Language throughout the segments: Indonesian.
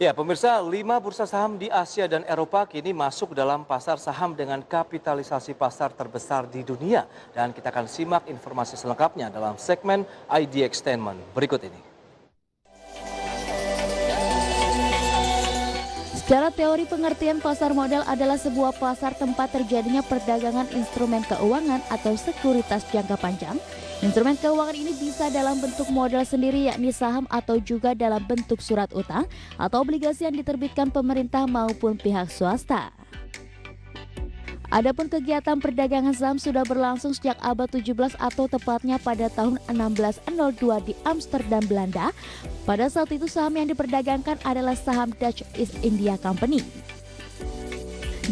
Ya, pemirsa, 5 bursa saham di Asia dan Eropa kini masuk dalam pasar saham dengan kapitalisasi pasar terbesar di dunia. Dan kita akan simak informasi selengkapnya dalam segmen ID Extendment berikut ini. Secara teori, pengertian pasar modal adalah sebuah pasar tempat terjadinya perdagangan instrumen keuangan atau sekuritas jangka panjang. Instrumen keuangan ini bisa dalam bentuk modal sendiri, yakni saham, atau juga dalam bentuk surat utang atau obligasi yang diterbitkan pemerintah maupun pihak swasta. Adapun kegiatan perdagangan saham sudah berlangsung sejak abad 17 atau tepatnya pada tahun 1602 di Amsterdam, Belanda. Pada saat itu saham yang diperdagangkan adalah saham Dutch East India Company.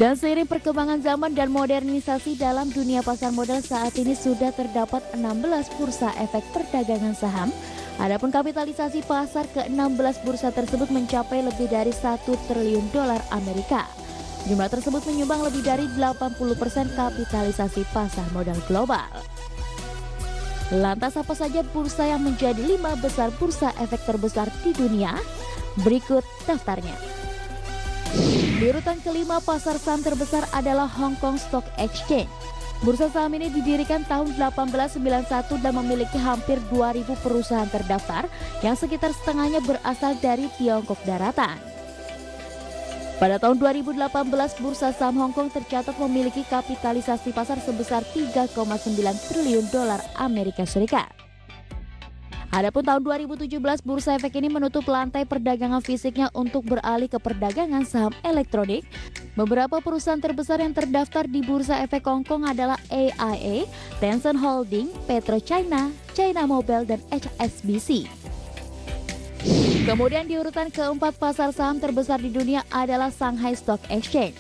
Dan seiring perkembangan zaman dan modernisasi dalam dunia pasar modal, saat ini sudah terdapat 16 bursa efek perdagangan saham. Adapun kapitalisasi pasar ke-16 bursa tersebut mencapai lebih dari 1 triliun dolar Amerika. Jumlah tersebut menyumbang lebih dari 80% kapitalisasi pasar modal global. Lantas apa saja bursa yang menjadi 5 besar bursa efek terbesar di dunia? Berikut daftarnya. Di urutan kelima, pasar saham terbesar adalah Hong Kong Stock Exchange. Bursa saham ini didirikan tahun 1891 dan memiliki hampir 2.000 perusahaan terdaftar yang sekitar setengahnya berasal dari Tiongkok daratan. Pada tahun 2018, bursa saham Hong Kong tercatat memiliki kapitalisasi pasar sebesar 3,9 triliun dolar Amerika Serikat. Adapun tahun 2017, bursa efek ini menutup lantai perdagangan fisiknya untuk beralih ke perdagangan saham elektronik. Beberapa perusahaan terbesar yang terdaftar di bursa efek Hong Kong adalah AIA, Tencent Holding, PetroChina, China Mobile, dan HSBC. Kemudian di urutan keempat, pasar saham terbesar di dunia adalah Shanghai Stock Exchange.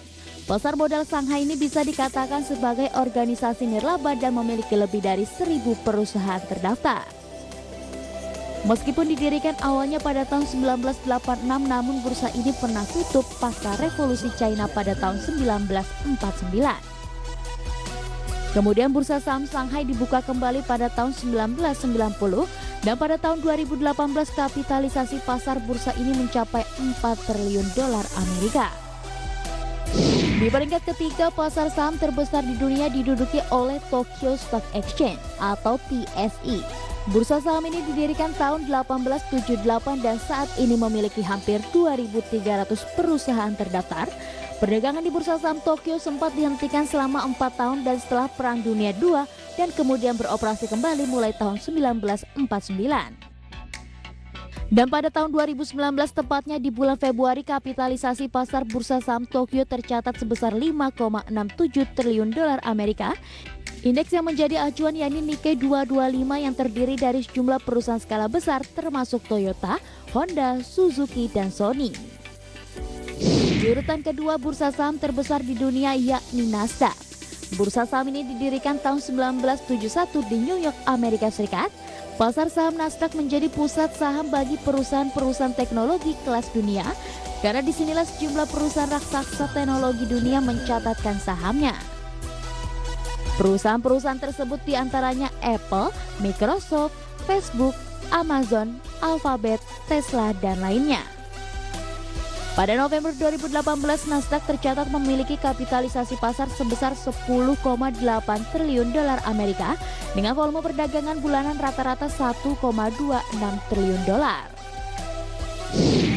Pasar modal Shanghai ini bisa dikatakan sebagai organisasi nirlaba dan memiliki lebih dari 1.000 perusahaan terdaftar. Meskipun didirikan awalnya pada tahun 1986, namun bursa ini pernah tutup pasca revolusi China pada tahun 1949. Kemudian bursa saham Shanghai dibuka kembali pada tahun 1990 dan pada tahun 2018 kapitalisasi pasar bursa ini mencapai 4 triliun dolar Amerika. Di peringkat ketiga, pasar saham terbesar di dunia diduduki oleh Tokyo Stock Exchange atau TSE. Bursa saham ini didirikan tahun 1878 dan saat ini memiliki hampir 2.300 perusahaan terdaftar. Perdagangan di bursa saham Tokyo sempat dihentikan selama 4 tahun dan setelah Perang Dunia II dan kemudian beroperasi kembali mulai tahun 1949. Dan pada tahun 2019, tepatnya di bulan Februari, kapitalisasi pasar bursa saham Tokyo tercatat sebesar 5,67 triliun dolar Amerika. Indeks yang menjadi acuan yakni Nikkei 225 yang terdiri dari sejumlah perusahaan skala besar termasuk Toyota, Honda, Suzuki, dan Sony. Di urutan kedua, bursa saham terbesar di dunia yakni Nasdaq. Bursa saham ini didirikan tahun 1971 di New York, Amerika Serikat. Pasar saham Nasdaq menjadi pusat saham bagi perusahaan-perusahaan teknologi kelas dunia karena disinilah sejumlah perusahaan raksasa teknologi dunia mencatatkan sahamnya. Perusahaan-perusahaan tersebut diantaranya Apple, Microsoft, Facebook, Amazon, Alphabet, Tesla, dan lainnya. Pada November 2018, Nasdaq tercatat memiliki kapitalisasi pasar sebesar 10,8 triliun dolar Amerika dengan volume perdagangan bulanan rata-rata 1,26 triliun dolar.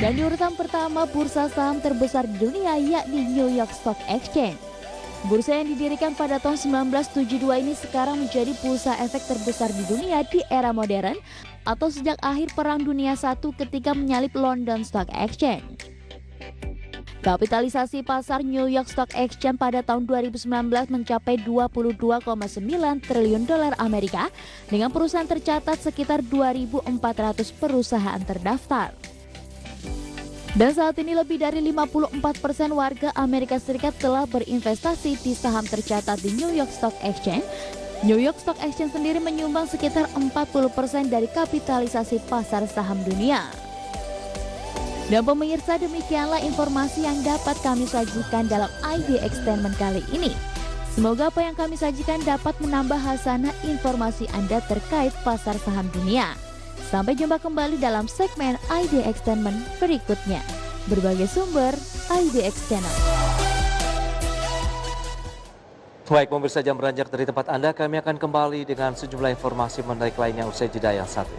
Dan di urutan pertama, bursa saham terbesar di dunia yakni New York Stock Exchange. Bursa yang didirikan pada tahun 1972 ini sekarang menjadi bursa efek terbesar di dunia di era modern atau sejak akhir Perang Dunia I ketika menyalip London Stock Exchange. Kapitalisasi pasar New York Stock Exchange pada tahun 2019 mencapai 22,9 triliun dolar Amerika dengan perusahaan tercatat sekitar 2.400 perusahaan terdaftar. Dan saat ini lebih dari 54% warga Amerika Serikat telah berinvestasi di saham tercatat di New York Stock Exchange. New York Stock Exchange sendiri menyumbang sekitar 40% dari kapitalisasi pasar saham dunia. Dan pemirsa, demikianlah informasi yang dapat kami sajikan dalam ID Extendment kali ini. Semoga apa yang kami sajikan dapat menambah hasanah informasi Anda terkait pasar saham dunia. Sampai jumpa kembali dalam segmen ID Extendment berikutnya. Berbagai sumber, IDX Channel. Baik, pemirsa, jam beranjak dari tempat Anda, kami akan kembali dengan sejumlah informasi menarik lainnya usai jeda yang satu.